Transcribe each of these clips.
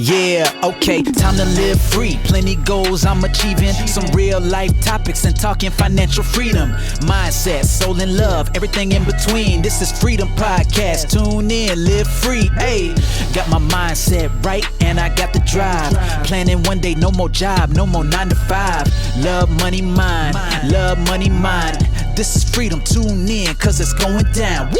Yeah, okay, time to live free. Plenty goals I'm achieving. Some real life topics and talking financial freedom. Mindset, soul and love, everything in between. This is Freedom Podcast. Tune in, live free. Hey, got my mindset right and I got the drive. Planning one day, no more job, no more 9 to 5. Love, money, mind. Love, money, mind. This is freedom. Tune in, cause it's going down. Woo!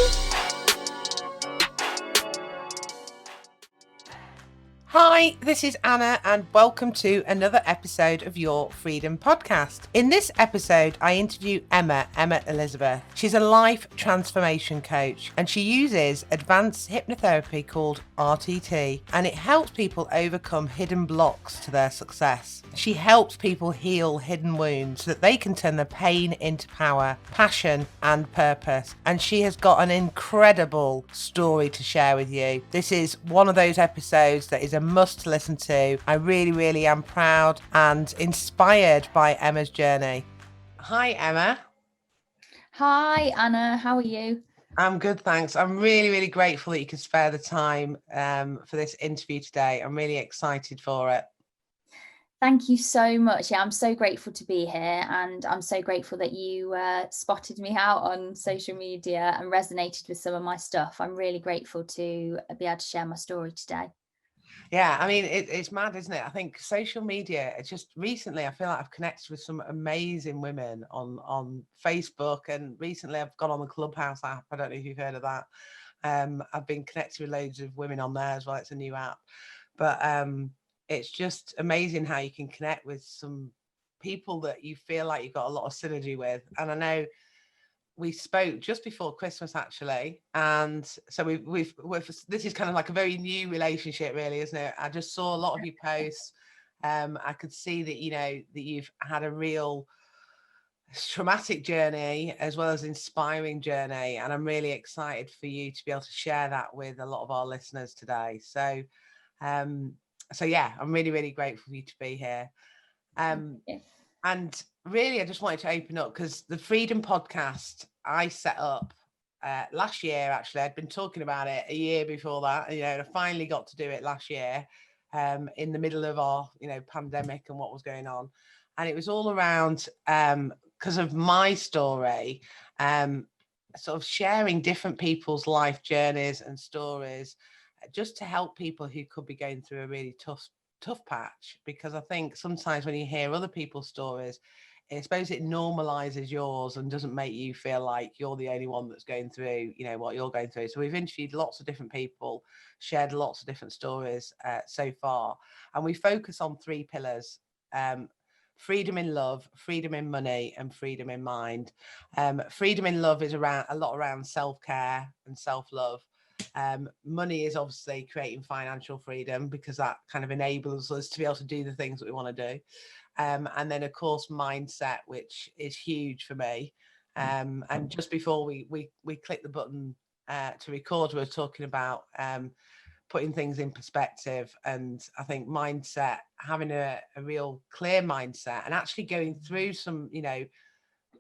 Hi, this is Anna and welcome to another episode of Your Freedom Podcast. In this episode, I interview Emma Elizabeth. She's a life transformation coach and she uses advanced hypnotherapy called RTT, and it helps people overcome hidden blocks to their success. She helps people heal hidden wounds so that they can turn their pain into power, passion and purpose. And she has got an incredible story to share with you. This is one of those episodes that is a must listen to. I really am proud and inspired by Emma's journey. Hi, Emma. Hi, Anna. How are you? I'm good, thanks. I'm really grateful that you could spare the time for this interview today. I'm really excited for it. Thank you so much. Yeah, I'm so grateful to be here, and I'm so grateful that you spotted me out on social media and resonated with some of my stuff. I'm really grateful to be able to share my story today. Yeah, I mean, it's mad, isn't it? I think social media, it's just recently, I feel like I've connected with some amazing women on Facebook, and recently I've gone on the Clubhouse app. I don't know if you've heard of that. I've been connected with loads of women on there as well. It's a new app. But it's just amazing how you can connect with some people that you feel like you've got a lot of synergy with. And I know we spoke just before Christmas, actually, and so we've this is kind of like a very new relationship, really, isn't it? I just saw a lot of your posts. I could see that that you've had a real traumatic journey as well as inspiring journey, and I'm really excited for you to be able to share that with a lot of our listeners today. So yeah, I'm really grateful for you to be here. And really, I just wanted to open up because the Freedom Podcast I set up last year. Actually, I'd been talking about it a year before that. I finally got to do it last year in the middle of our, pandemic and what was going on. And it was all around because of my story, sort of sharing different people's life journeys and stories, just to help people who could be going through a really tough patch. Because I think sometimes when you hear other people's stories, I suppose it normalizes yours and doesn't make you feel like you're the only one that's going through, what you're going through. So we've interviewed lots of different people, shared lots of different stories so far. And we focus on 3 pillars: freedom in love, freedom in money, and freedom in mind. Freedom in love is a lot around self-care and self-love. Money is obviously creating financial freedom, because that kind of enables us to be able to do the things that we want to do. And then, of course, mindset, which is huge for me. And just before we click the button to record, we were talking about putting things in perspective. And I think mindset, having a real clear mindset, and actually going through some,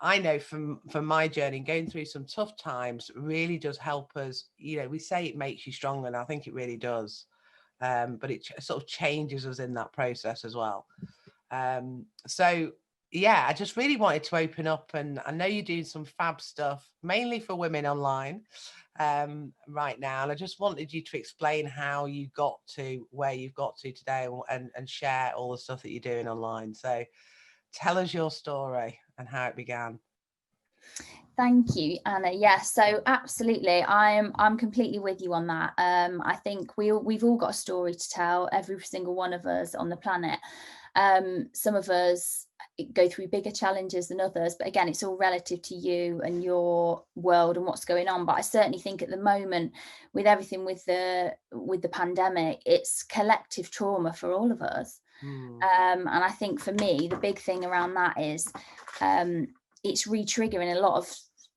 I know from my journey, going through some tough times really does help us. We say it makes you stronger, and I think it really does. But it sort of changes us in that process as well. So yeah, I just really wanted to open up, and I know you're doing some fab stuff, mainly for women online right now. And I just wanted you to explain how you got to where you've got to today, and share all the stuff that you're doing online. So tell us your story and how it began. Thank you, Anna. Yes, so absolutely, I'm completely with you on that. I think we've all got a story to tell, every single one of us on the planet. Some of us go through bigger challenges than others, but again, it's all relative to you and your world and what's going on. But I certainly think at the moment, with everything with the pandemic, it's collective trauma for all of us. And I think for me, the big thing around that is it's re-triggering a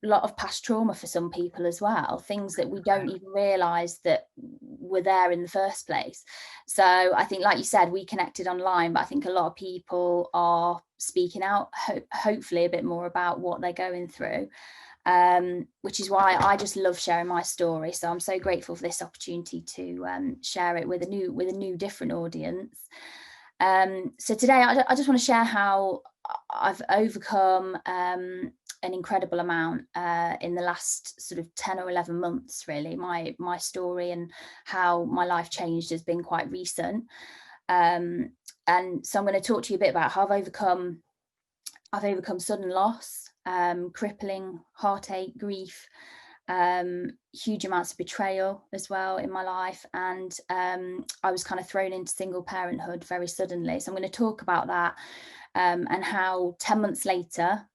lot of past trauma for some people as well, things that we don't even realize that were there in the first place. So I think, like you said, we connected online, but I think a lot of people are speaking out, hopefully a bit more about what they're going through. which is why I just love sharing my story. So I'm so grateful for this opportunity to share it with a new different audience. So today I just want to share how I've overcome an incredible amount in the last sort of 10 or 11 months, really. My story and how my life changed has been quite recent. And so I'm going to talk to you a bit about how I've overcome sudden loss, crippling heartache, grief, huge amounts of betrayal as well in my life. And I was kind of thrown into single parenthood very suddenly. So I'm going to talk about that and how 10 months later,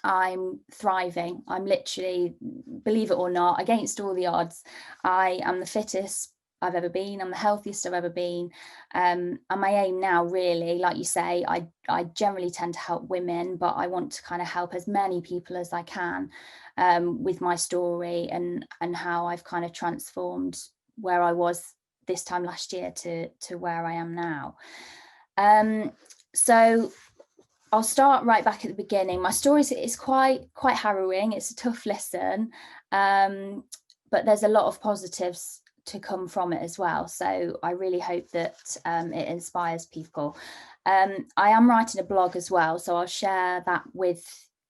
I'm thriving. I'm literally, believe it or not, against all the odds, I am the fittest I've ever been. I'm the healthiest I've ever been. And my aim now, really, like you say, I generally tend to help women, but I want to kind of help as many people as I can with my story and how I've kind of transformed where I was this time last year to where I am now. So I'll start right back at the beginning. My story is quite harrowing. It's a tough listen, but there's a lot of positives to come from it as well. So I really hope that it inspires people. I am writing a blog as well, so I'll share that with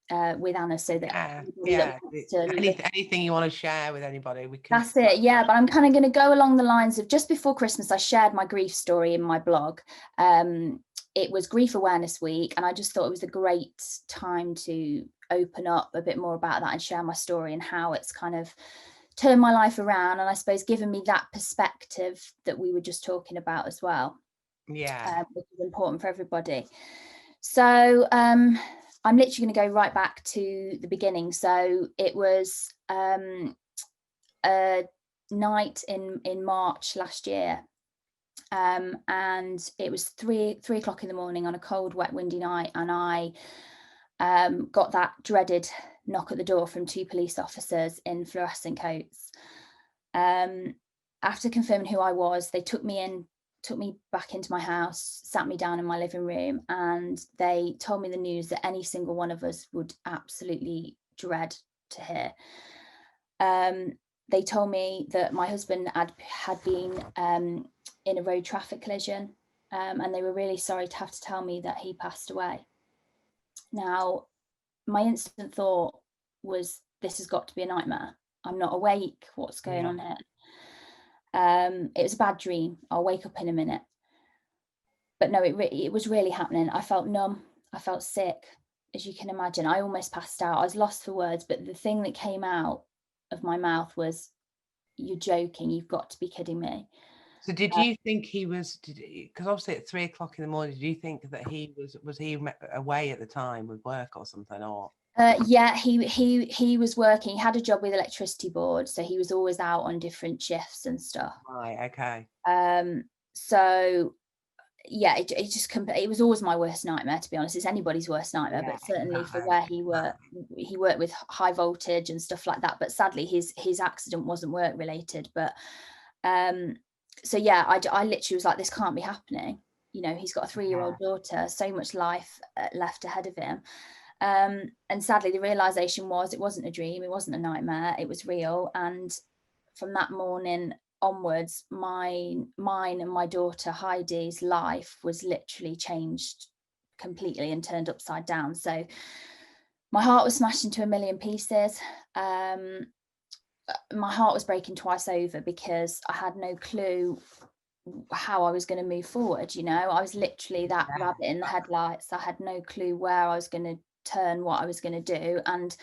Anna, so that anything you want to share with anybody, we can. That's it. Yeah, but I'm kind of going to go along the lines of just before Christmas, I shared my grief story in my blog. It was Grief Awareness Week, and I just thought it was a great time to open up a bit more about that and share my story and how it's kind of turned my life around, and I suppose given me that perspective that we were just talking about as well. Yeah, which is important for everybody. So I'm literally going to go right back to the beginning. So it was a night in March last year. And it was 3 o'clock in the morning on a cold, wet, windy night, and I got that dreaded knock at the door from 2 police officers in fluorescent coats. After confirming who I was, they took me back into my house, sat me down in my living room, and they told me the news that any single one of us would absolutely dread to hear. They told me that my husband had been in a road traffic collision, and they were really sorry to have to tell me that he passed away. Now, my instant thought was, this has got to be a nightmare. I'm not awake. What's going on here? It was a bad dream. I'll wake up in a minute. But no, it was really happening. I felt numb. I felt sick, as you can imagine. I almost passed out. I was lost for words. But the thing that came out of my mouth was, "You're joking. You've got to be kidding me." So did you think he was, because obviously at 3 o'clock in the morning, did you think that he was he away at the time with work or something, or? Yeah, he was working. He had a job with electricity board, so he was always out on different shifts and stuff. Right, okay. So yeah, it was always my worst nightmare, to be honest. It's anybody's worst nightmare, but certainly for where he worked with high voltage and stuff like that. But sadly, his accident wasn't work related. But so yeah, I literally was like, this can't be happening. You know, he's got a 3-year-old daughter, so much life left ahead of him. And sadly, the realization was, it wasn't a dream, it wasn't a nightmare, it was real. And from that morning onwards, mine and my daughter Heidi's life was literally changed completely and turned upside down. So my heart was smashed into a million pieces. My heart was breaking twice over because I had no clue how I was going to move forward. You know, I was literally that rabbit in the headlights. I had no clue where I was going to turn, what I was going to do. And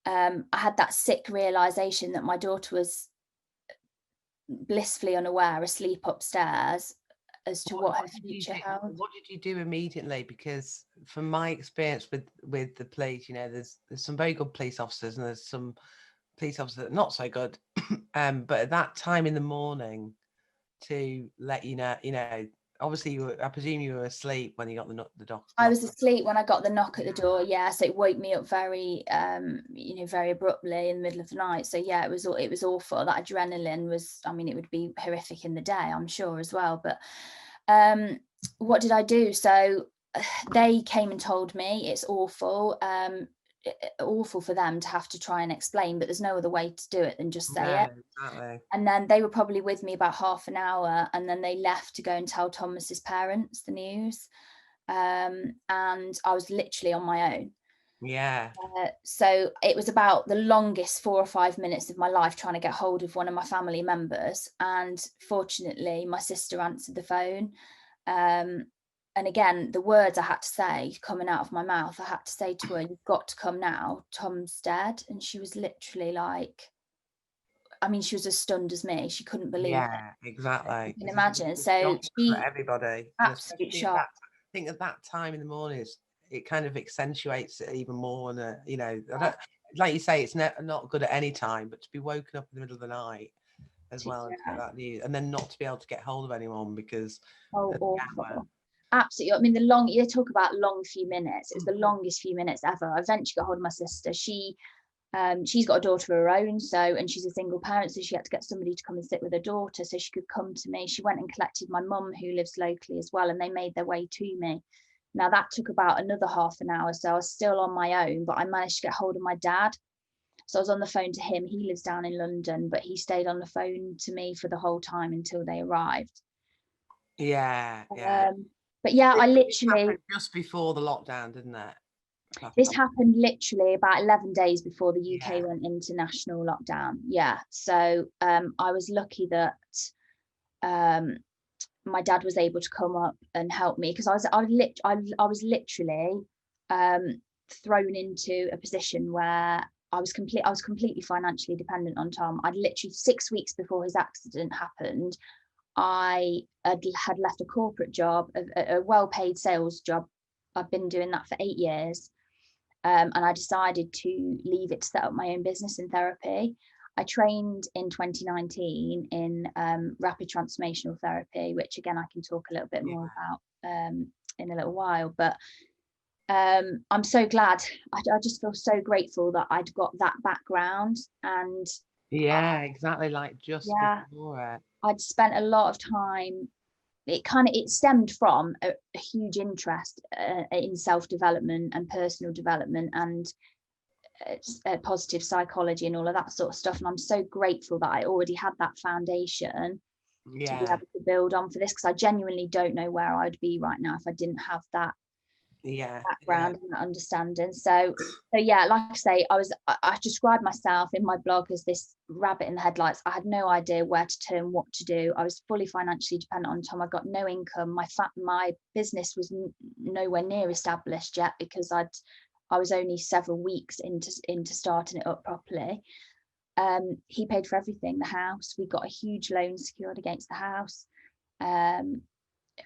I had that sick realization that my daughter was blissfully unaware, asleep upstairs, as to what her future held. What did you do immediately? Because from my experience with the police, you know, there's some very good police officers and there's some police officers that are not so good. But at that time in the morning, to let you know, obviously I presume you were asleep when you got the knock. I was asleep when I got the knock at the door. Yeah, so it woke me up very, very abruptly in the middle of the night. So yeah, it was awful. That adrenaline was, I mean, it would be horrific in the day, I'm sure, as well. But what did I do? So they came and told me it's awful. awful for them to have to try and explain, but there's no other way to do it than just say No, it. exactly. And then they were probably with me about half an hour, and then they left to go and tell Thomas's parents the news. And I was literally on my own. Yeah. So it was about the longest 4 or 5 minutes of my life trying to get hold of one of my family members. And fortunately, my sister answered the phone. And again, the words I had to say coming out of my mouth, I had to say to her, "You've got to come now. Tom's dead." And she was literally like, I mean, she was as stunned as me. She couldn't believe it. Yeah, exactly. You can imagine. It's So shocking she, for everybody, and absolute especially shock. I think at that time in the morning, it kind of accentuates it even more. And you know, I don't, like you say, it's not good at any time, but to be woken up in the middle of the night as well and to get that news, and then not to be able to get hold of anyone because Oh, of the hour. awful. Absolutely. I mean, you talk about long few minutes. It was the longest few minutes ever. I eventually got hold of my sister. She's got a daughter of her own, and she's a single parent, so she had to get somebody to come and sit with her daughter so she could come to me. She went and collected my mum, who lives locally as well, and they made their way to me. Now that took about another half an hour, so I was still on my own, but I managed to get hold of my dad. So I was on the phone to him. He lives down in London, but he stayed on the phone to me for the whole time until they arrived. Yeah. But yeah, I literally, just before the lockdown, didn't it? this happened literally about 11 days before the UK Yeah. went into national lockdown. Yeah. So I was lucky that my dad was able to come up and help me, because I was literally thrown into a position where I was completely financially dependent on Tom. I'd literally 6 weeks before his accident happened, I had left a corporate job, a well-paid sales job. I've been doing that for 8 years. And I decided to leave it to set up my own business in therapy. I trained in 2019 in rapid transformational therapy, which again, I can talk a little bit more about in a little while. But I'm so glad. I just feel so grateful that I'd got that background. And yeah, exactly, like just before it. I'd spent a lot of time. It stemmed from a huge interest in self-development and personal development and positive psychology and all of that sort of stuff. And I'm so grateful that I already had that foundation to be able to build on for this, because I genuinely don't know where I'd be right now if I didn't have that background and that understanding. So yeah, like I say, I described myself in my blog as this rabbit in the headlights. I had no idea where to turn, what to do. I was fully financially dependent on Tom. I got no income. My business was nowhere near established yet, because I was only several weeks into starting it up properly. He paid for everything. The house, we got a huge loan secured against the house.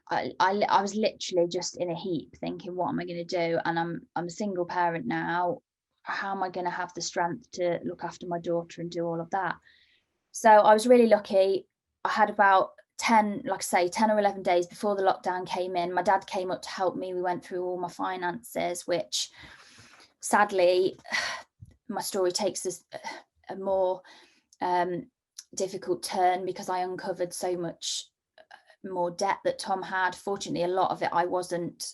I was literally just in a heap thinking, what am I going to do? And I'm a single parent now. How am I going to have the strength to look after my daughter and do all of that? So I was really lucky. I had about 10 or 11 days before the lockdown came in. My dad came up to help me. We went through all my finances, which sadly, my story takes a more difficult turn, because I uncovered so much more debt that Tom had. Fortunately, a lot of it I wasn't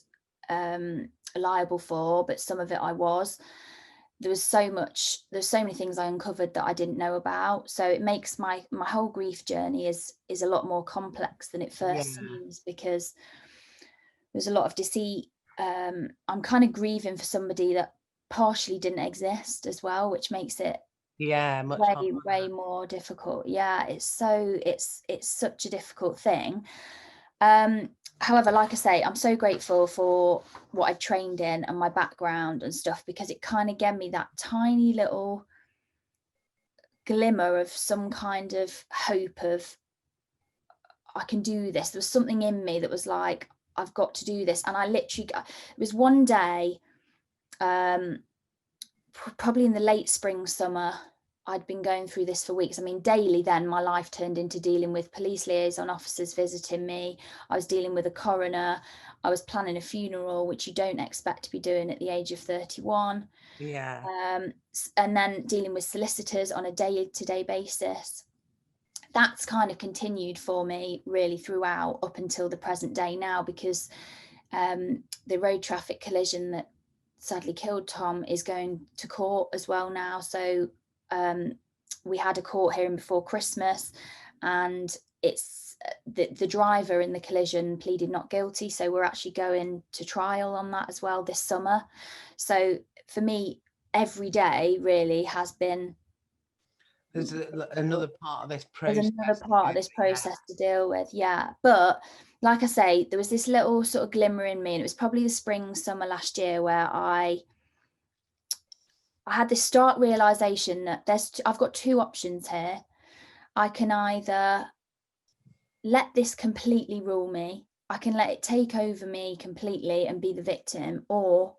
liable for, but some of it I was. There's so many things I uncovered that I didn't know about. So it makes my whole grief journey is a lot more complex than it first seems, because there's a lot of deceit. I'm kind of grieving for somebody that partially didn't exist as well, which makes it way more difficult. Yeah, it's such a difficult thing. However, like I say, I'm so grateful for what I've trained in and my background and stuff, because it kind of gave me that tiny little glimmer of some kind of hope of, I can do this. There was something in me that was like, I've got to do this. And I literally, it was one day, probably in the late spring, summer, I'd been going through this for weeks. I mean, daily then my life turned into dealing with police liaison officers visiting me. I was dealing with a coroner. I was planning a funeral, which you don't expect to be doing at the age of 31. Yeah. And then dealing with solicitors on a day-to-day basis. That's kind of continued for me really throughout up until the present day now, because the road traffic collision that sadly killed Tom, is going to court as well now. So we had a court hearing before Christmas, and it's the driver in the collision pleaded not guilty. So we're actually going to trial on that as well this summer. So for me, every day really has been, There's another part of this process. there's another part of this process to deal with. Yeah. But like I say, there was this little sort of glimmer in me, and it was probably the spring, summer last year where I had this stark realization that I've got two options here. I can either let this completely rule me, I can let it take over me completely and be the victim, or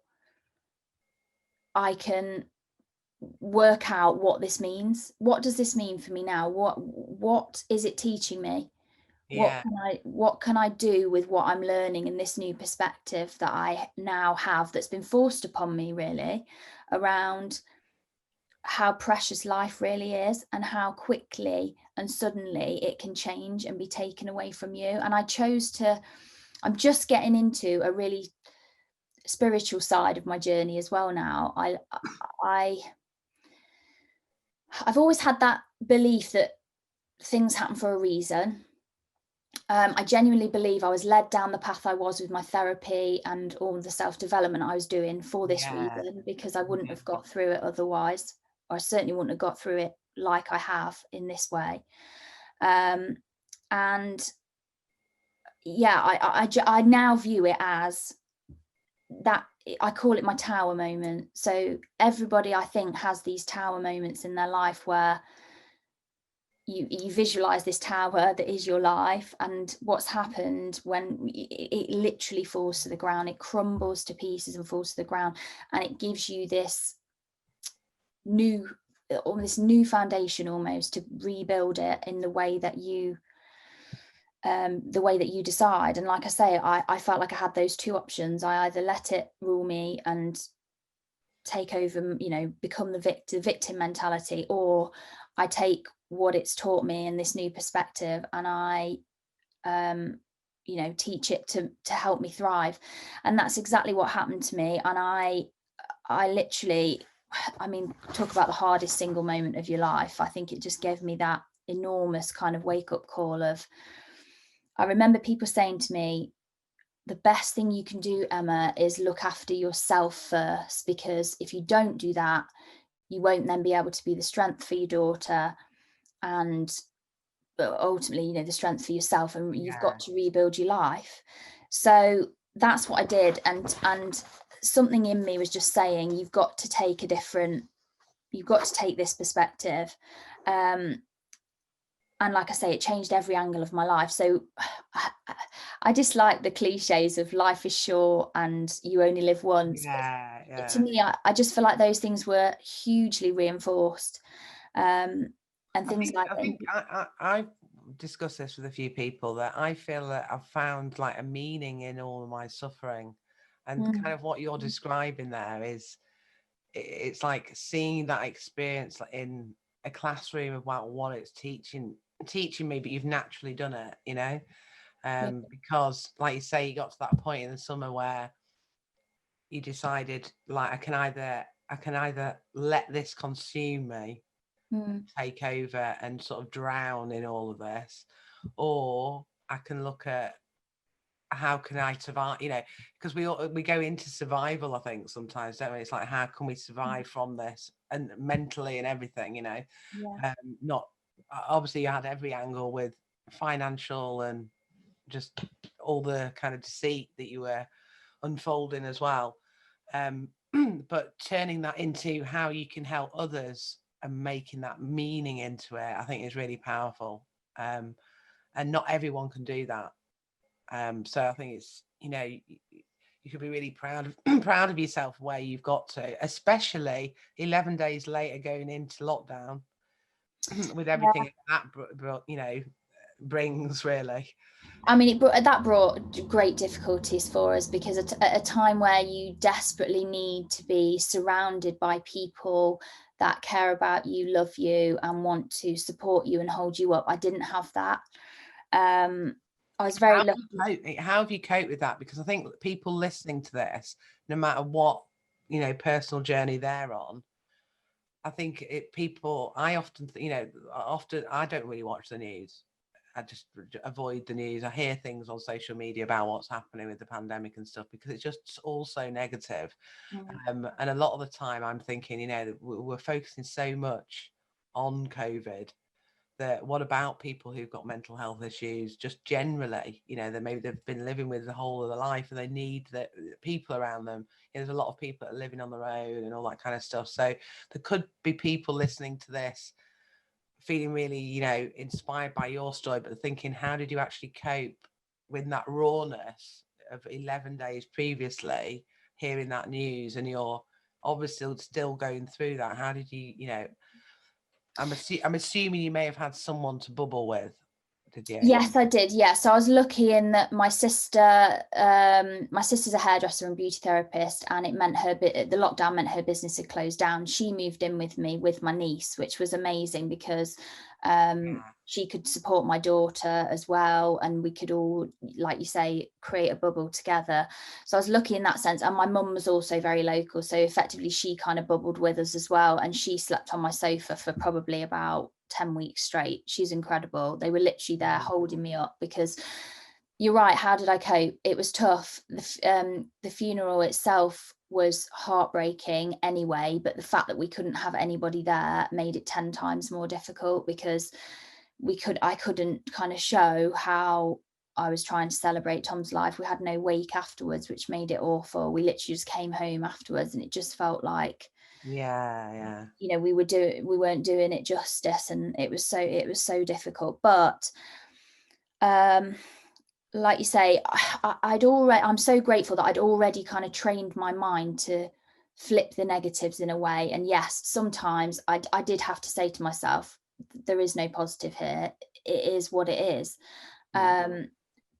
I can work out what this means. What does this mean for me now? What is it teaching me? Yeah. What can I do with what I'm learning in this new perspective that I now have, that's been forced upon me really, around how precious life really is and how quickly and suddenly it can change and be taken away from you. And I'm just getting into a really spiritual side of my journey as well now. I've always had that belief that things happen for a reason. I genuinely believe I was led down the path I was with my therapy and all the self-development I was doing for this reason, because I wouldn't have got through it otherwise, or I certainly wouldn't have got through it like I have in this way. And yeah, I now view it as that. I call it my tower moment. So everybody, I think, has these tower moments in their life where you visualize this tower that is your life, and what's happened when it literally falls to the ground, it crumbles to pieces and falls to the ground, and it gives you this new foundation almost to rebuild it in the way that you decide. And like I say, I felt like I had those two options. I either let it rule me and take over, become the victim mentality, or I take what it's taught me in this new perspective and I teach it to help me thrive. And that's exactly what happened to me. And I literally, talk about the hardest single moment of your life. I think it just gave me that enormous kind of wake up call of, I remember people saying to me, the best thing you can do, Emma, is look after yourself first, because if you don't do that, you won't then be able to be the strength for your daughter, and ultimately, the strength for yourself, and you've got to rebuild your life. So that's what I did. And something in me was just saying, you've got to take this perspective. And like I say, it changed every angle of my life. So I dislike the cliches of life is short and you only live once. But to me, I just feel like those things were hugely reinforced. And things I think I've discussed this with a few people, that I feel that I've found like a meaning in all of my suffering. And kind of what you're describing there is, it's like seeing that experience in a classroom about what it's teaching me, but you've naturally done it, because like you say, you got to that point in the summer where you decided, like, I can either let this consume me, take over and sort of drown in all of this, or I can look at how can I survive, because we go into survival, I think, sometimes, don't we? It's like, how can we survive from this, and mentally and everything, not obviously you had every angle with financial and just all the kind of deceit that you were unfolding as well, but turning that into how you can help others and making that meaning into it, I think is really powerful, and not everyone can do that. So I think it's, you could be really proud of yourself where you've got to, especially 11 days later going into lockdown with everything that brings, really. That brought great difficulties for us, because at a time where you desperately need to be surrounded by people that care about you, love you, and want to support you and hold you up, I didn't have that. I was very lucky. How have you coped with that? Because I think people listening to this, no matter what, personal journey they're on. I think I often, I don't really watch the news. I just avoid the news. I hear things on social media about what's happening with the pandemic and stuff because it's just all so negative. And a lot of the time I'm thinking, we're focusing so much on COVID that what about people who've got mental health issues just generally, maybe they've been living with the whole of their life and they need the people around them. There's a lot of people that are living on their own and all that kind of stuff. So there could be people listening to this feeling really, inspired by your story, but thinking, how did you actually cope with that rawness of 11 days previously, hearing that news, and you're obviously still going through that? How did you, I'm assuming you may have had someone to bubble with, did you? Yes, I did. Yeah, so I was lucky in that my sister's a hairdresser and beauty therapist, and it meant the lockdown meant her business had closed down. She moved in with me with my niece, which was amazing because she could support my daughter as well, and we could all, like you say, create a bubble together. So I was lucky in that sense. And my mum was also very local, so effectively she kind of bubbled with us as well, and she slept on my sofa for probably about 10 weeks straight. She's incredible. They were literally there holding me up, because you're right, how did I cope? It was tough. The funeral itself was heartbreaking anyway, but the fact that we couldn't have anybody there made it 10 times more difficult, because I couldn't kind of show how I was trying to celebrate Tom's life. We had no wake afterwards, which made it awful. We literally just came home afterwards, and it just felt like, we weren't doing it justice, and it was so difficult. But like you say, I'm so grateful that I'd already kind of trained my mind to flip the negatives in a way. And yes, sometimes I did have to say to myself, there is no positive here, it is what it is.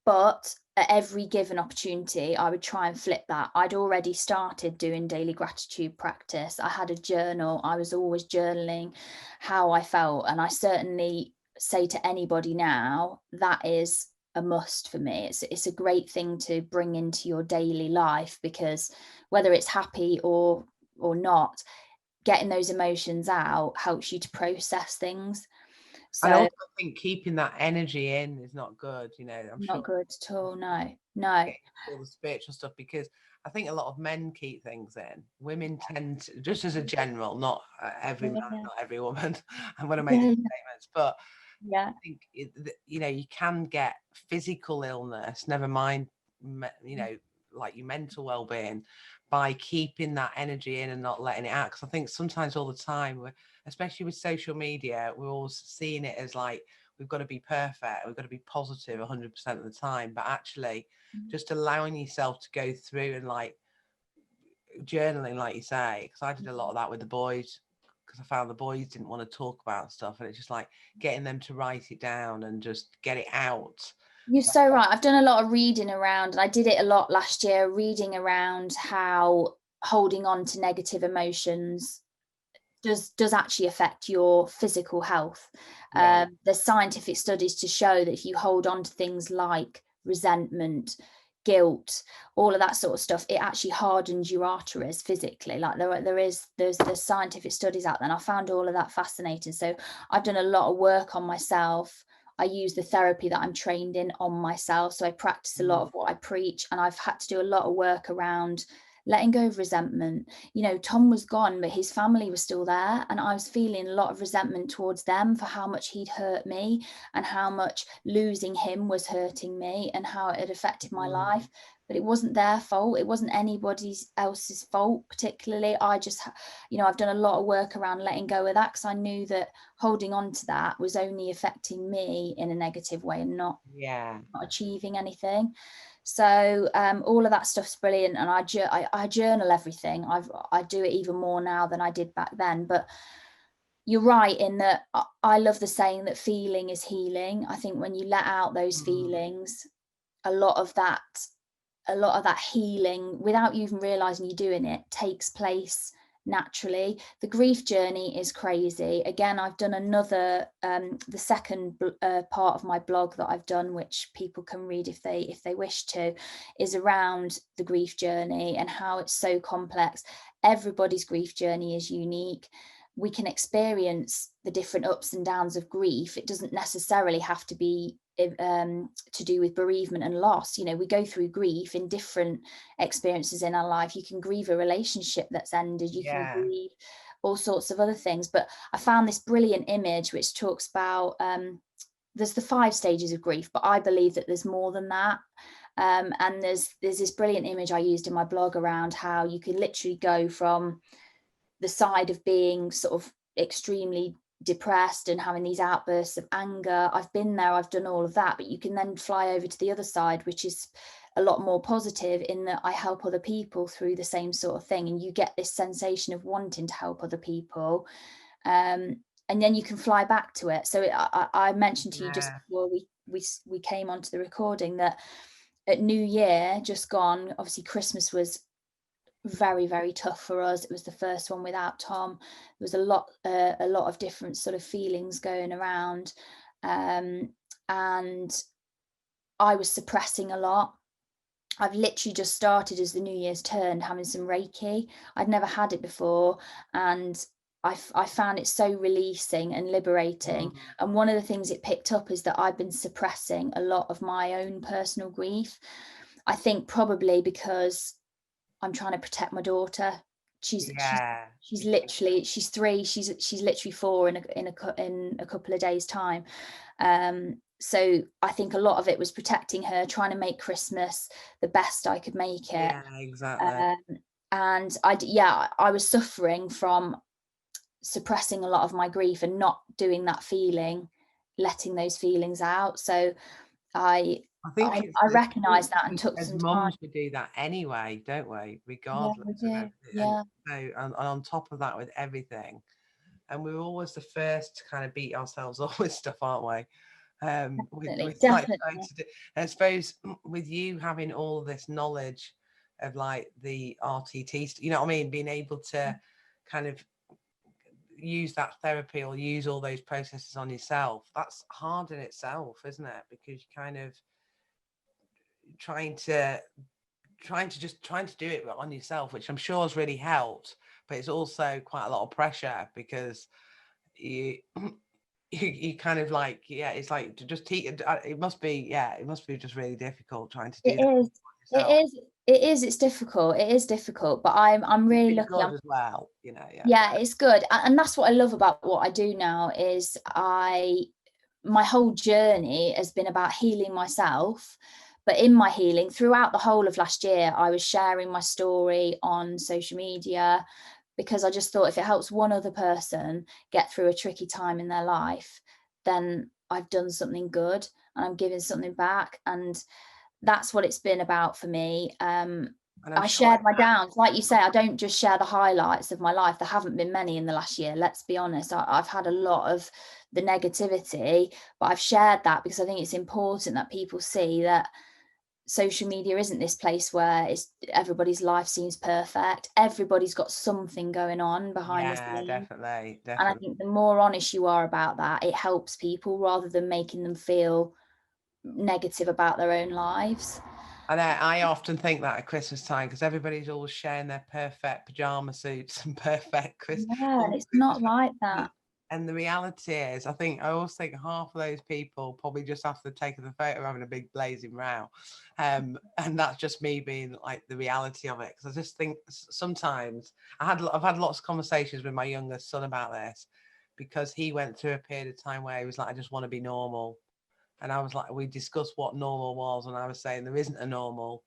But at every given opportunity, I would try and flip that. I'd already started doing daily gratitude practice. I had a journal. I was always journaling how I felt. And I certainly say to anybody now, that is a must for me. It's a great thing to bring into your daily life, because whether it's happy or not, getting those emotions out helps you to process things. So I also think keeping that energy in is not good, I'm not sure. good at all. No. All the spiritual stuff, because I think a lot of men keep things in. Women tend to, just as a general, not every man, not every woman. I'm going to make these statements, but I think you can get physical illness, never mind like your mental well-being, by keeping that energy in and not letting it out. Because I think sometimes, all the time, especially with social media, we're all seeing it as like we've got to be perfect, we've got to be positive 100% of the time, but actually just allowing yourself to go through and like journaling, like you say, because I did a lot of that with the boys, because I found the boys didn't want to talk about stuff, and it's just like getting them to write it down and just get it out. You're so right. I've done a lot of reading around, and I did it a lot last year, reading around how holding on to negative emotions does actually affect your physical health. There's scientific studies to show that if you hold on to things like resentment, guilt, all of that sort of stuff, it actually hardens your arteries physically. Like there's scientific studies out there, and I found all of that fascinating. So I've done a lot of work on myself. I use the therapy that I'm trained in on myself, so I practice a lot of what I preach, and I've had to do a lot of work around letting go of resentment. Tom was gone, but his family was still there, and I was feeling a lot of resentment towards them for how much he'd hurt me, and how much losing him was hurting me, and how it had affected my life. But it wasn't their fault. It wasn't anybody else's fault particularly. I just, I've done a lot of work around letting go of that, because I knew that holding on to that was only affecting me in a negative way and not achieving anything. So all of that stuff's brilliant, and I journal everything. I do it even more now than I did back then. But you're right in that I love the saying that feeling is healing. I think when you let out those feelings, a lot of that healing, without you even realizing you're doing it, takes place naturally. The grief journey is crazy. Again, I've done another the second part of my blog that I've done, which people can read if they wish to, is around the grief journey and how it's so complex. Everybody's grief journey is unique. We can experience the different ups and downs of grief. It doesn't necessarily have to be to do with bereavement and loss. You know, we go through grief in different experiences in our life. You can grieve a relationship that's ended, you can grieve all sorts of other things. But I found this brilliant image which talks about there's the 5 stages of grief, but I believe that there's more than that. And there's this brilliant image I used in my blog around how you can literally go from the side of being sort of extremely depressed and having these outbursts of anger. I've been there, I've done all of that, but you can then fly over to the other side, which is a lot more positive, in that I help other people through the same sort of thing, and you get this sensation of wanting to help other people, and then you can fly back to it. So I mentioned to you just before we came onto the recording that at New Year just gone, obviously Christmas was very, very tough for us. It was the first one without Tom. There was a lot of different sort of feelings going around, and I was suppressing a lot. I've literally just started, as the New Year's turned, having some Reiki. I'd never had it before, and I found it so releasing and liberating. And one of the things it picked up is that I've been suppressing a lot of my own personal grief. I think probably because I'm trying to protect my daughter. She's literally, she's 3. She's literally 4 in a couple of days' time. So I think a lot of it was protecting her, trying to make Christmas the best I could make it. Yeah, exactly. And I was suffering from suppressing a lot of my grief and not doing that feeling, letting those feelings out. So I recognise that and took some time. Mums, we do that anyway, don't we? Regardless of everything. Yeah. And on top of that, with everything, and we're always the first to kind of beat ourselves up with stuff, aren't we? Definitely. Like, and I suppose with you having all this knowledge of like the RTT, you know what I mean, being able to kind of use that therapy or use all those processes on yourself, that's hard in itself, isn't it? Because you kind of trying to do it on yourself, which I'm sure has really helped, but it's also quite a lot of pressure because you kind of like, it's like to just teach it must be just really difficult trying to do that. It's difficult, but I'm really lucky as well, you know. It's good, and that's what I love about what I do now is my whole journey has been about healing myself. But in my healing, throughout the whole of last year, I was sharing my story on social media because I just thought if it helps one other person get through a tricky time in their life, then I've done something good and I'm giving something back. And that's what it's been about for me. I shared my downs. Like you say, I don't just share the highlights of my life. There haven't been many in the last year. Let's be honest. I've had a lot of the negativity, but I've shared that because I think it's important that people see that social media isn't this place where everybody's life seems perfect. Everybody's got something going on behind the scenes. Definitely. And I think the more honest you are about that, it helps people rather than making them feel negative about their own lives. And I often think that at Christmas time, because everybody's always sharing their perfect pajama suits and perfect Christmas. Yeah, it's not like that. And the reality is, I always think half of those people probably just after taking the photo having a big blazing row. And that's just me being like the reality of it. Because I just think sometimes I've had lots of conversations with my youngest son about this, because he went through a period of time where he was like, I just want to be normal. And I was like, we discussed what normal was. And I was saying there isn't a normal,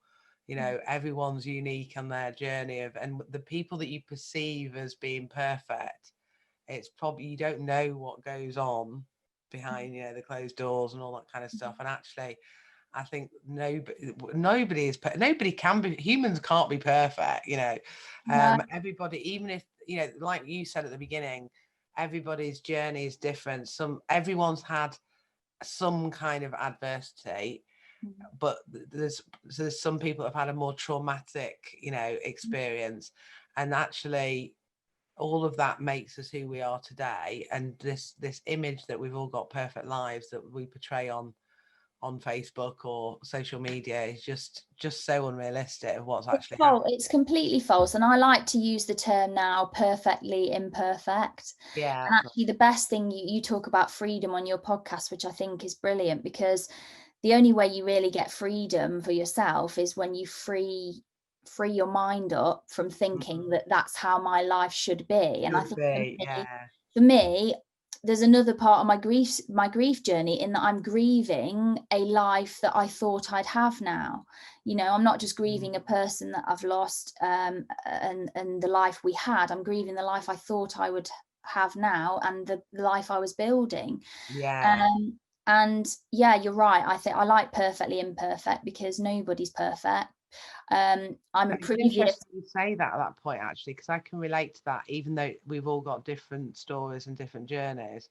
you know, everyone's unique on their journey and the people that you perceive as being perfect, it's probably, you don't know what goes on behind, you know, the closed doors and all that kind of stuff. And actually, I think nobody can be, humans can't be perfect, you know. Everybody, even if, you know, like you said at the beginning, everybody's journey is different. Everyone's had some kind of adversity, but there's some people that have had a more traumatic, you know, experience. And actually, all of that makes us who we are today. And this image that we've all got perfect lives that we portray on Facebook or social media is just so unrealistic of what's actually happening. It's completely false. And I like to use the term now, perfectly imperfect. Yeah. And actually the best thing, you talk about freedom on your podcast, which I think is brilliant, because the only way you really get freedom for yourself is when you free your mind up from thinking that that's how my life should be. And I think for me, there's another part of my grief journey, in that I'm grieving a life that I thought I'd have now. You know, I'm not just grieving a person that I've lost and the life we had. I'm grieving the life I thought I would have now, and the life I was building. And yeah, you're right. I think I like perfectly imperfect, because nobody's perfect. I'm a previous. Interesting you say that at that point, actually, because I can relate to that, even though we've all got different stories and different journeys.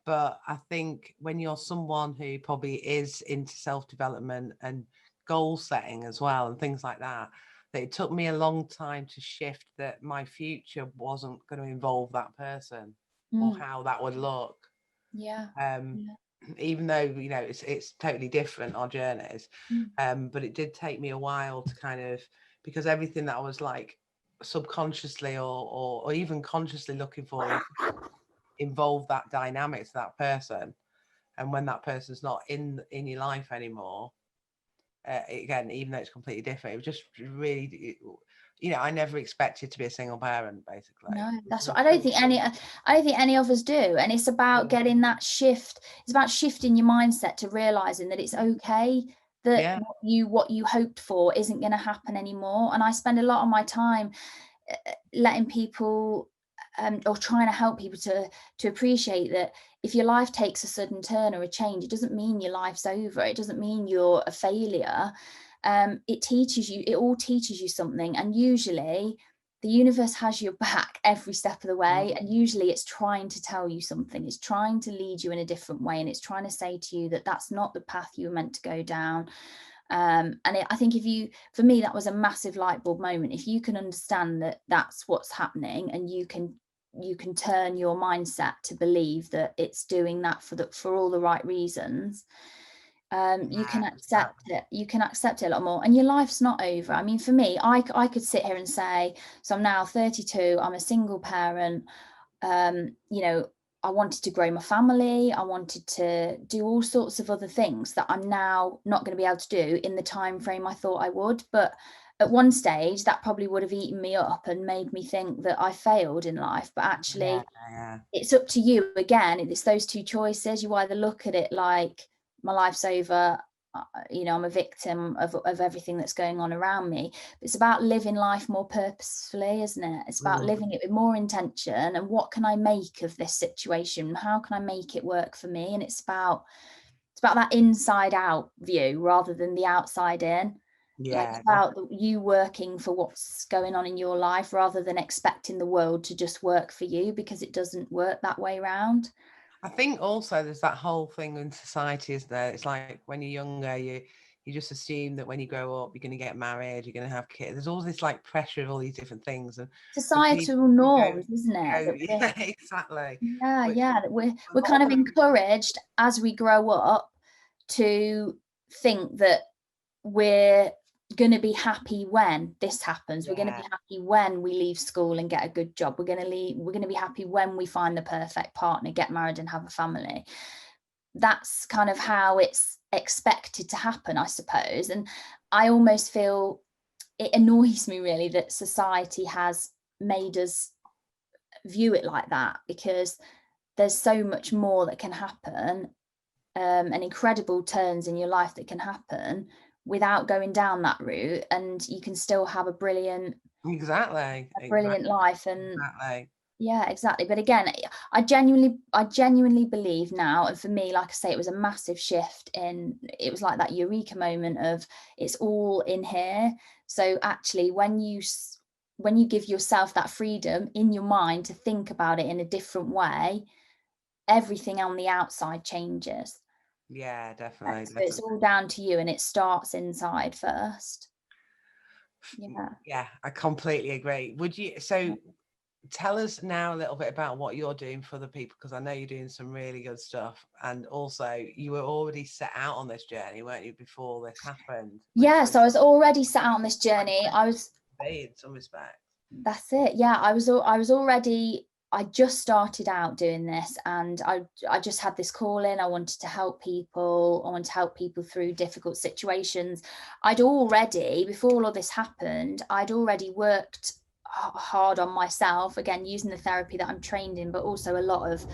But I think when you're someone who probably is into self-development and goal setting as well and things like that, that it took me a long time to shift that my future wasn't going to involve that person or how that would look. Even though, you know, it's totally different, our journeys. But it did take me a while to kind of, because everything that I was like subconsciously or even consciously looking for involve that dynamic to that person. And when that person's not in your life anymore, again, even though it's completely different, it was just really, you know, I never expected to be a single parent, basically. No, that's what I don't think any of us do. And it's about getting that shift. It's about shifting your mindset to realizing that it's okay, that what you hoped for isn't going to happen anymore. And I spend a lot of my time letting people or trying to help people to appreciate that if your life takes a sudden turn or a change, it doesn't mean your life's over. It doesn't mean you're a failure. It all teaches you something. And usually the universe has your back every step of the way. And usually it's trying to tell you something. It's trying to lead you in a different way. And it's trying to say to you that that's not the path you were meant to go down. I think for me, that was a massive light bulb moment. If you can understand that that's what's happening, and you can turn your mindset to believe that it's doing that for all the right reasons, you can accept it. You can accept it a lot more, and your life's not over. I mean, for me, I could sit here and say, so I'm now 32, I'm a single parent, you know, I wanted to grow my family, I wanted to do all sorts of other things that I'm now not going to be able to do in the time frame I thought I would. But at one stage that probably would have eaten me up and made me think that I failed in life. But actually it's up to you. Again, it's those two choices. You either look at it like my life's over, you know, I'm a victim of everything that's going on around me. But it's about living life more purposefully, isn't it? It's about living it with more intention, and what can I make of this situation? How can I make it work for me? And it's about that inside out view rather than the outside in. It's about you working for what's going on in your life rather than expecting the world to just work for you, because it doesn't work that way around. I think also there's that whole thing in society, is there? It's like when you're younger, you just assume that when you grow up, you're going to get married, you're going to have kids. There's all this like pressure of all these different things, and societal norms, isn't it? Yeah, exactly. We're kind of encouraged as we grow up to think that we're going to be happy when this happens. We're going to be happy when we leave school and get a good job. We're going to be happy when we find the perfect partner, get married and have a family. That's kind of how it's expected to happen, I suppose. And I almost feel it annoys me really that society has made us view it like that, because there's so much more that can happen, and incredible turns in your life that can happen without going down that route, and you can still have a brilliant life. And yeah, exactly. But again, I genuinely believe now, and for me, like I say, it was a massive shift it was like that eureka moment of it's all in here. So actually when you give yourself that freedom in your mind to think about it in a different way, everything on the outside changes. Yeah, definitely. So it's all down to you, and it starts inside first. Yeah, I completely agree. Would you? So tell us now a little bit about what you're doing for the people, because I know you're doing some really good stuff. And also, you were already set out on this journey, weren't you, before this happened? Yeah, so I was already set out on this journey. In some respects. That's it. Yeah, I was already, I just started out doing this, and I just had this calling. I wanted to help people. I wanted to help people through difficult situations. I'd already, before all of this happened, I'd already worked hard on myself, again using the therapy that I'm trained in, but also a lot of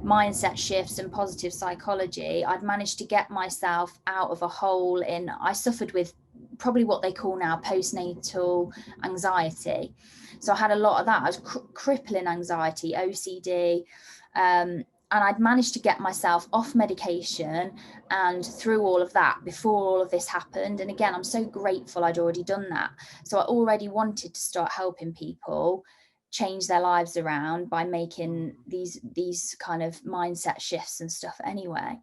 mindset shifts and positive psychology. I'd managed to get myself out of a hole in, I suffered with probably what they call now postnatal anxiety. So I had a lot of that. I was crippling anxiety, OCD, and I'd managed to get myself off medication and through all of that before all of this happened. And again, I'm so grateful I'd already done that. So I already wanted to start helping people change their lives around by making these kind of mindset shifts and stuff anyway.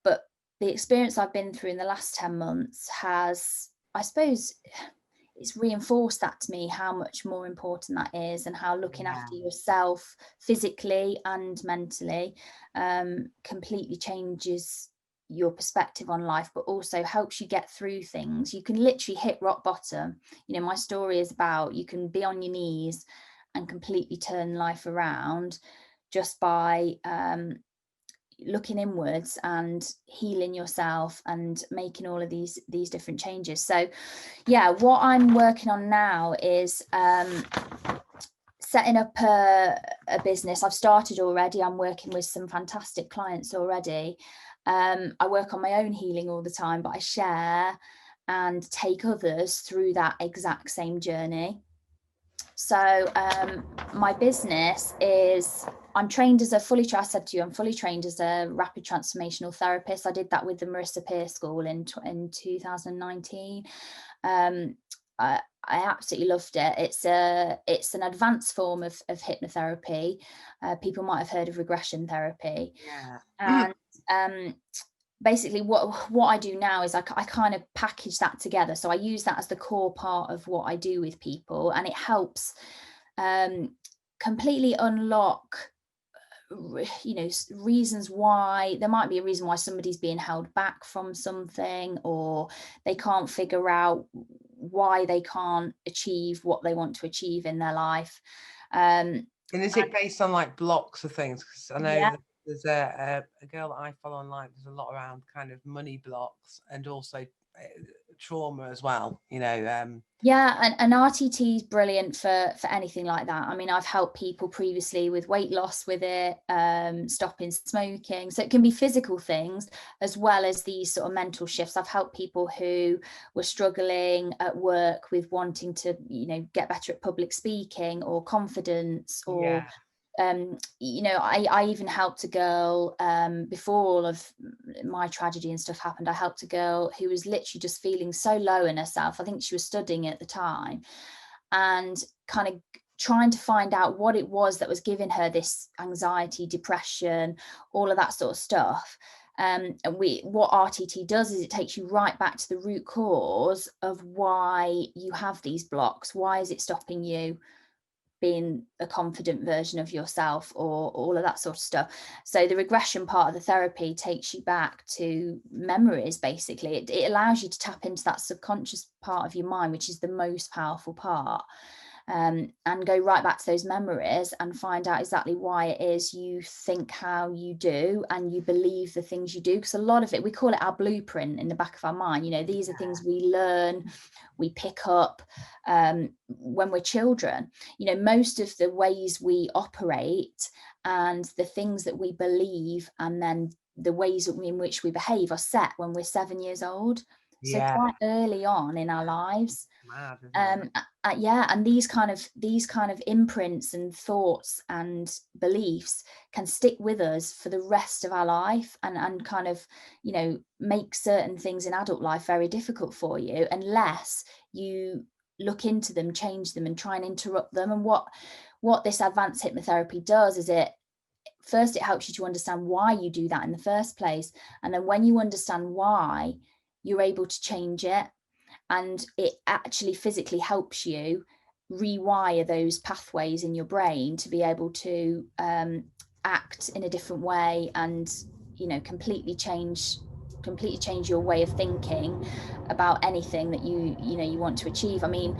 But the experience I've been through in the last 10 months has, I suppose, it's reinforced that to me, how much more important that is, and how looking after yourself physically and mentally completely changes your perspective on life, but also helps you get through things. You can literally hit rock bottom. You know, my story is about, you can be on your knees and completely turn life around just by looking inwards and healing yourself and making all of these different changes. So yeah, what I'm working on now is setting up a business. I've started already. I'm working with some fantastic clients already. I work on my own healing all the time, but I share and take others through that exact same journey. So my business is, I'm trained as a I said to you, I'm fully trained as a rapid transformational therapist. I did that with the Marissa Peer School in 2019. I absolutely loved it. It's an advanced form of hypnotherapy. People might have heard of regression therapy. Yeah. And basically what I do now is I kind of package that together. So I use that as the core part of what I do with people, and it helps completely unlock, you know, reasons why there might be a reason why somebody's being held back from something, or they can't figure out why they can't achieve what they want to achieve in their life. And is it based on like blocks of things? Because I know Yeah. there's a girl that I follow online. There's a lot around kind of money blocks and also trauma as well. You know. Yeah, and RTT is brilliant for anything like that. I mean, I've helped people previously with weight loss with it, stopping smoking. So it can be physical things as well as these sort of mental shifts. I've helped people who were struggling at work with wanting to, you know, get better at public speaking or confidence, or you know, I even helped a girl before all of my tragedy and stuff happened. I helped a girl who was literally just feeling so low in herself. I think she was studying at the time, and kind of trying to find out what it was that was giving her this anxiety, depression, all of that sort of stuff. And what RTT does is it takes you right back to the root cause of why you have these blocks. Why is it stopping you being a confident version of yourself, or all of that sort of stuff? So the regression part of the therapy takes you back to memories. Basically, it allows you to tap into that subconscious part of your mind, which is the most powerful part, and go right back to those memories and find out exactly why it is you think how you do and you believe the things you do. Because a lot of it, we call it our blueprint in the back of our mind. You know, these are things we learn, we pick up when we're children. You know, most of the ways we operate and the things that we believe and then the ways in which we behave are set when we're 7 years old. So quite early on in our lives. Mad, isn't it? Yeah, and these kind of imprints and thoughts and beliefs can stick with us for the rest of our life, and kind of, you know, make certain things in adult life very difficult for you unless you look into them, change them, and try and interrupt them. And what this advanced hypnotherapy does is it helps you to understand why you do that in the first place, and then when you understand why, you're able to change it. And it actually physically helps you rewire those pathways in your brain to be able to act in a different way, and completely change your way of thinking about anything that you want to achieve. I mean,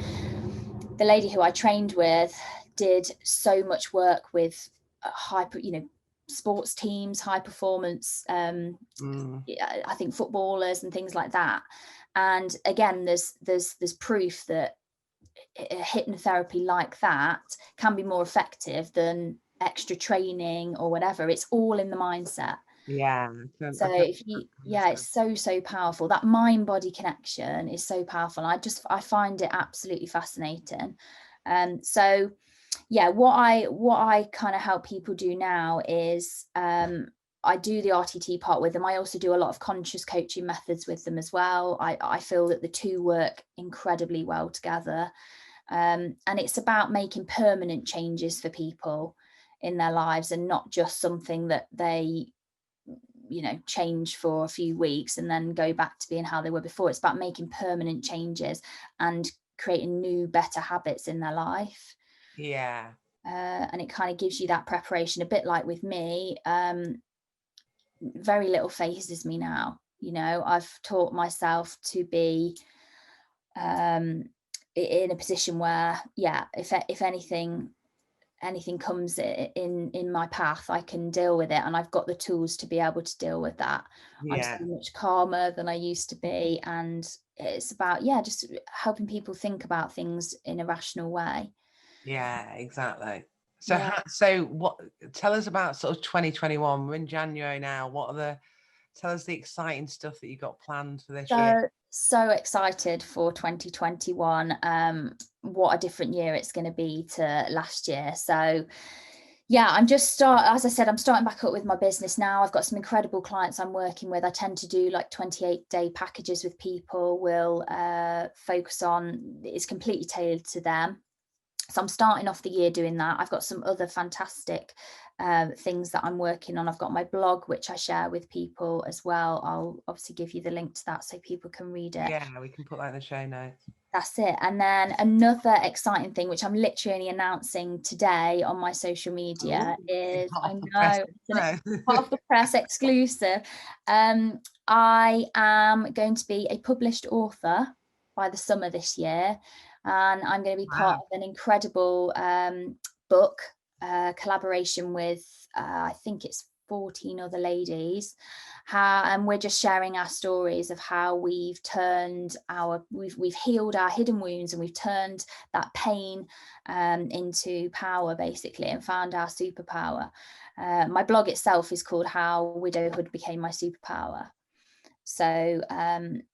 the lady who I trained with did so much work with sports teams, high performance, I think footballers and things like that. And again, there's proof that hypnotherapy like that can be more effective than extra training or whatever. It's all in the mindset. So it's so powerful. That mind body connection is so powerful. I find it absolutely fascinating. So yeah, what I kind of help people do now is I do the RTT part with them. I also do a lot of conscious coaching methods with them as well. I feel that the two work incredibly well together. And it's about making permanent changes for people in their lives, and not just something that they change for a few weeks and then go back to being how they were before. It's about making permanent changes and creating new, better habits in their life. And it kind of gives you that preparation, a bit like with me. Very little phases me now. I've taught myself to be in a position where, if anything comes in my path, I can deal with it, and I've got the tools to be able to deal with that. I'm so much calmer than I used to be, and it's about just helping people think about things in a rational way. Exactly. So what, tell us about sort of 2021. We're in January now. Tell us the exciting stuff that you got planned for this year. So excited for 2021. What a different year it's going to be to last year. So yeah, as I said, I'm starting back up with my business now. I've got some incredible clients I'm working with. I tend to do like 28-day packages with people. We'll focus on, it's completely tailored to them. So I'm starting off the year doing that. I've got some other fantastic things that I'm working on. I've got my blog, which I share with people as well. I'll obviously give you the link to that so people can read it. Yeah, we can put that in the show notes. That's it. And then another exciting thing, which I'm literally only announcing today on my social media, is part of the press exclusive. I am going to be a published author by the summer this year. And I'm going to be part of an incredible book collaboration with, I think it's 14 other ladies. And we're just sharing our stories of how we've turned we've healed our hidden wounds, and we've turned that pain into power, basically, and found our superpower. My blog itself is called How Widowhood Became My Superpower. So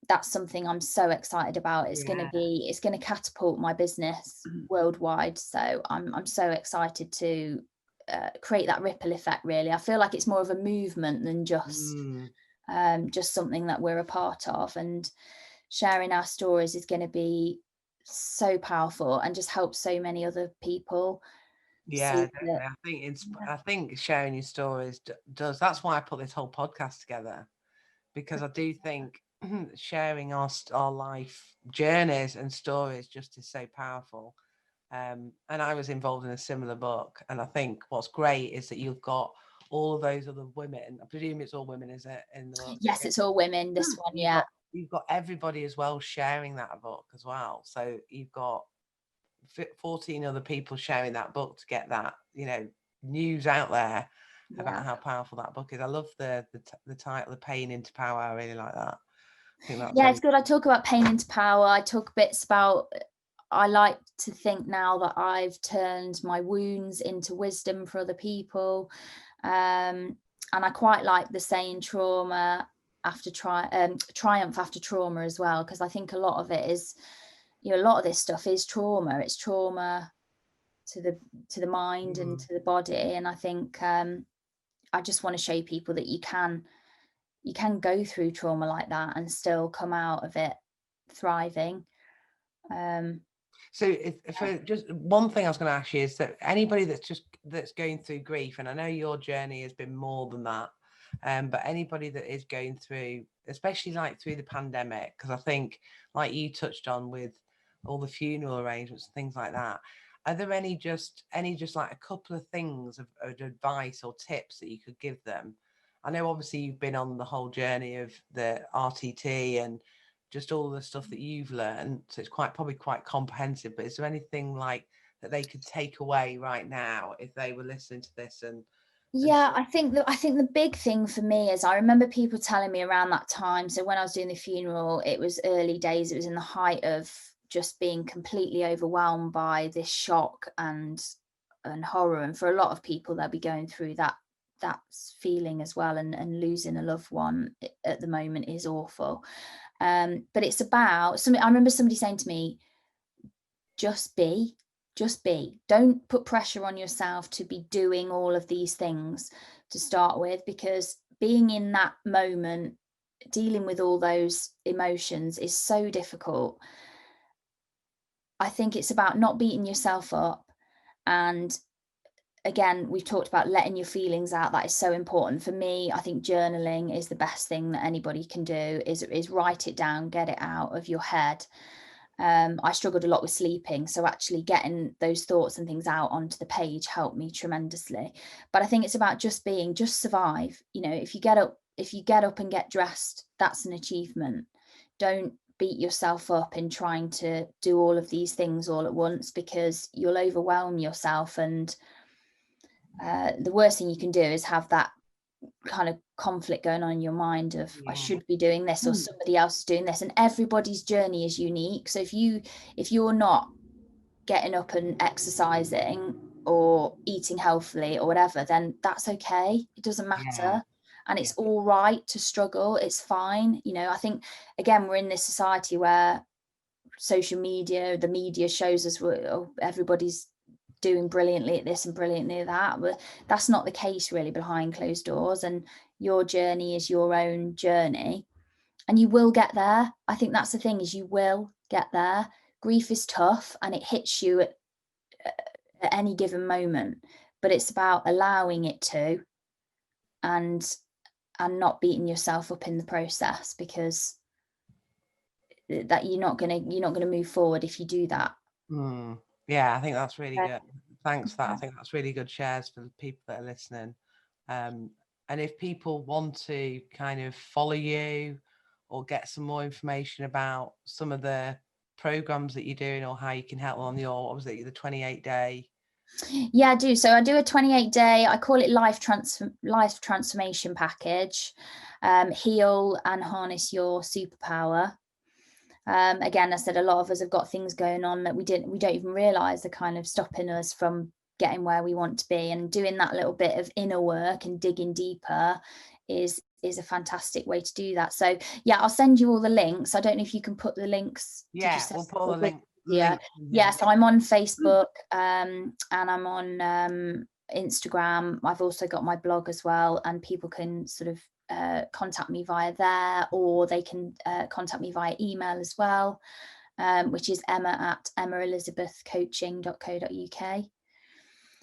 that's something I'm so excited about. It's going to catapult my business worldwide. So I'm so excited to create that ripple effect. Really, I feel like it's more of a movement than just something that we're a part of. And sharing our stories is going to be so powerful and just help so many other people. I think sharing your stories does. That's why I put this whole podcast together. Because I do think sharing our life journeys and stories just is so powerful. And I was involved in a similar book. And I think what's great is that you've got all of those other women. I presume it's all women, is it? In the book? Yes, it's all women, this one, yeah. You've got everybody as well sharing that book as well. So you've got 14 other people sharing that book to get that, news out there about how powerful that book is. I love the title, The Pain into Power. I really like that. I think that's it's good. I talk about pain into power. I talk bits about, I like to think now that I've turned my wounds into wisdom for other people. And I quite like the saying triumph after trauma as well, because I think a lot of it is, a lot of this stuff is trauma. It's trauma to the mind and to the body. And I think I just want to show people that you can go through trauma like that and still come out of it thriving. So for just one thing I was going to ask you is that anybody that's going through grief, and I know your journey has been more than that, but anybody that is going through, especially like through the pandemic, because I think like you touched on with all the funeral arrangements and things like that. Are there any just like a couple of things of advice or tips that you could give them? I know obviously you've been on the whole journey of the RTT and just all the stuff that you've learned, so it's probably quite comprehensive, but is there anything like that they could take away right now if they were listening to this? And yeah, I think the big thing for me is I remember people telling me around that time, so when I was doing the funeral, it was early days, it was in the height of just being completely overwhelmed by this shock and horror, and for a lot of people they'll be going through that feeling as well, and losing a loved one at the moment is awful. But it's about something. I remember somebody saying to me, just be. Don't put pressure on yourself to be doing all of these things to start with, because being in that moment, dealing with all those emotions is so difficult. I think it's about not beating yourself up. And again, we've talked about letting your feelings out. That is so important. For me, I think journaling is the best thing that anybody can do, is write it down, get it out of your head. I struggled a lot with sleeping, so actually getting those thoughts and things out onto the page helped me tremendously. But I think it's about just survive. You know, if you get up and get dressed, that's an achievement. Don't beat yourself up in trying to do all of these things all at once, because you'll overwhelm yourself. And the worst thing you can do is have that kind of conflict going on in your mind of I should be doing this, or somebody else is doing this, and everybody's journey is unique. So if you're not getting up and exercising or eating healthily or whatever, then that's okay, it doesn't matter. And it's all right to struggle, it's fine. You know, I think again, we're in this society where social media, the media shows us everybody's doing brilliantly at this and brilliantly at that, but that's not the case really behind closed doors. And your journey is your own journey, and you will get there. I think that's the thing, is you will get there. Grief is tough and it hits you at any given moment, but it's about allowing it to, and not beating yourself up in the process, because that you're not going to move forward if you do that. Yeah, I think that's really good. Thanks for that. I think that's really good shares for the people that are listening. And if people want to kind of follow you or get some more information about some of the programs that you're doing, or how you can help them on your, what was it, the 28-day? Yeah, I do. So I do a 28-day, I call it life transformation package. Heal and harness your superpower. Again, I said a lot of us have got things going on that we don't even realize are kind of stopping us from getting where we want to be, and doing that little bit of inner work and digging deeper is a fantastic way to do that. So yeah, I'll send you all the links. I don't know if you can put the links. Yeah, we'll put all the links. Yeah, so I'm on Facebook, and I'm on Instagram. I've also got my blog as well, and people can sort of contact me via there, or they can contact me via email as well, which is emma@emmaelizabethcoaching.co.uk.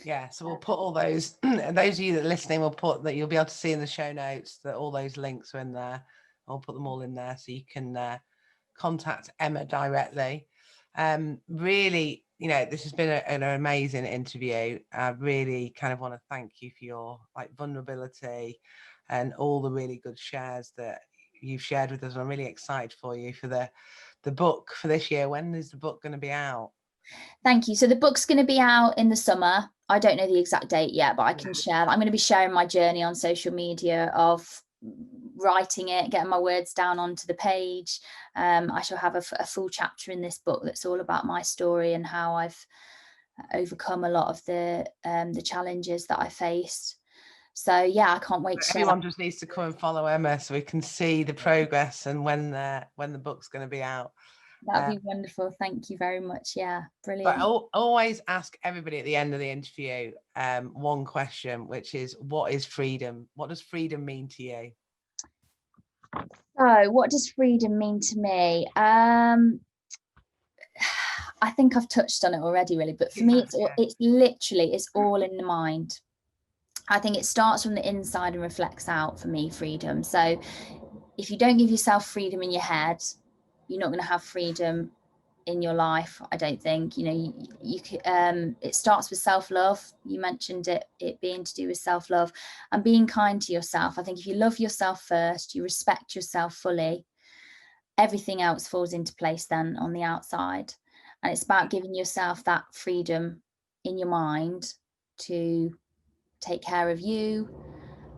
Yeah, so we'll put all those, those of you that are listening, we'll put that, you'll be able to see in the show notes that all those links are in there. I'll put them all in there so you can contact Emma directly. Really, you know, this has been an amazing interview. I really kind of want to thank you for your vulnerability and all the really good shares that you've shared with us. I'm really excited for you for the book for this year. When is the book going to be out? Thank you. So the book's going to be out in the summer. I don't know the exact date yet, but I can share. I'm going to be sharing my journey on social media of writing it, getting my words down onto the page. I shall have a full chapter in this book that's all about my story and how I've overcome a lot of the challenges that I faced. So yeah, I can't wait to share. Everyone just needs to come and follow Emma so we can see the progress and when the book's going to be out. That'd be wonderful. Thank you very much. Yeah, brilliant. But I always ask everybody at the end of the interview one question, which is, what is freedom? What does freedom mean to you? So what does freedom mean to me? I think I've touched on it already, really, but for me, it's all in the mind. I think it starts from the inside and reflects out for me, freedom. So if you don't give yourself freedom in your head, you're not going to have freedom in your life. I don't think, you know, it starts with self-love. You mentioned it being to do with self-love and being kind to yourself. I think if you love yourself first, you respect yourself fully, everything else falls into place then on the outside. And it's about giving yourself that freedom in your mind to take care of you.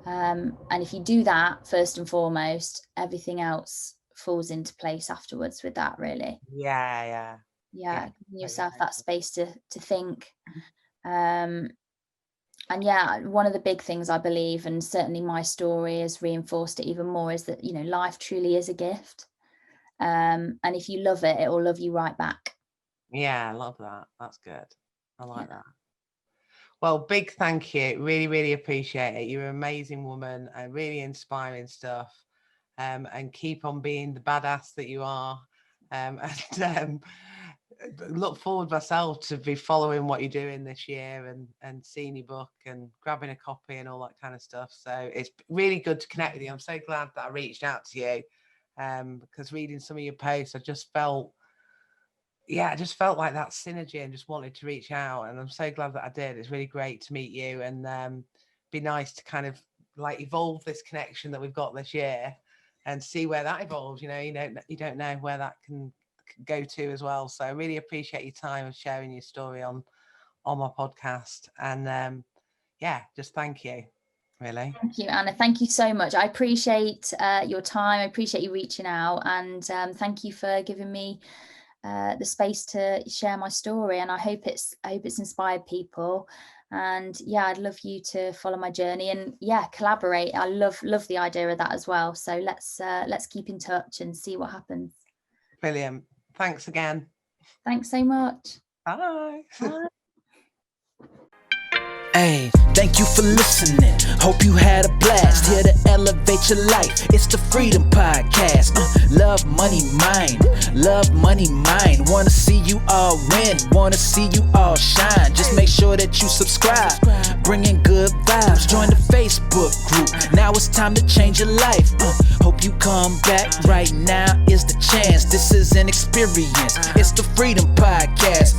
And if you do that first and foremost, everything else falls into place afterwards with that, really. Yeah. Giving yourself that space to think. And yeah, one of the big things I believe, and certainly my story has reinforced it even more, is that, you know, life truly is a gift. And if you love it, it will love you right back. Yeah, I love that. That's good. I like that. Well, big thank you. Really, really appreciate it. You're an amazing woman and really inspiring stuff. And keep on being the badass that you are. Look forward myself to be following what you're doing this year and seeing your book and grabbing a copy and all that kind of stuff. So it's really good to connect with you. I'm so glad that I reached out to you, because reading some of your posts, I just felt like that synergy and just wanted to reach out. And I'm so glad that I did. It's really great to meet you, and be nice to kind of like evolve this connection that we've got this year and see where that evolves. You know, you don't know where that can go to as well. So I really appreciate your time of sharing your story on my podcast. And just thank you. Really. Thank you, Anna. Thank you so much. I appreciate your time. I appreciate you reaching out, and thank you for giving me the space to share my story. And I hope it's inspired people. And yeah, I'd love you to follow my journey and collaborate. I love the idea of that as well. So let's keep in touch and see what happens. Brilliant. Thanks again. Thanks so much. Bye. Bye. Hey, thank you for listening. Hope you had a blast. Here to elevate your life. It's the Freedom Podcast. Love, money, mind. Love, money, mind. Wanna see you all win. Wanna see you all shine. Just make sure that you subscribe. Bringing good vibes. Join the Facebook group. Now it's time to change your life. Hope you come back. Right now is the chance. This is an experience. It's the Freedom Podcast.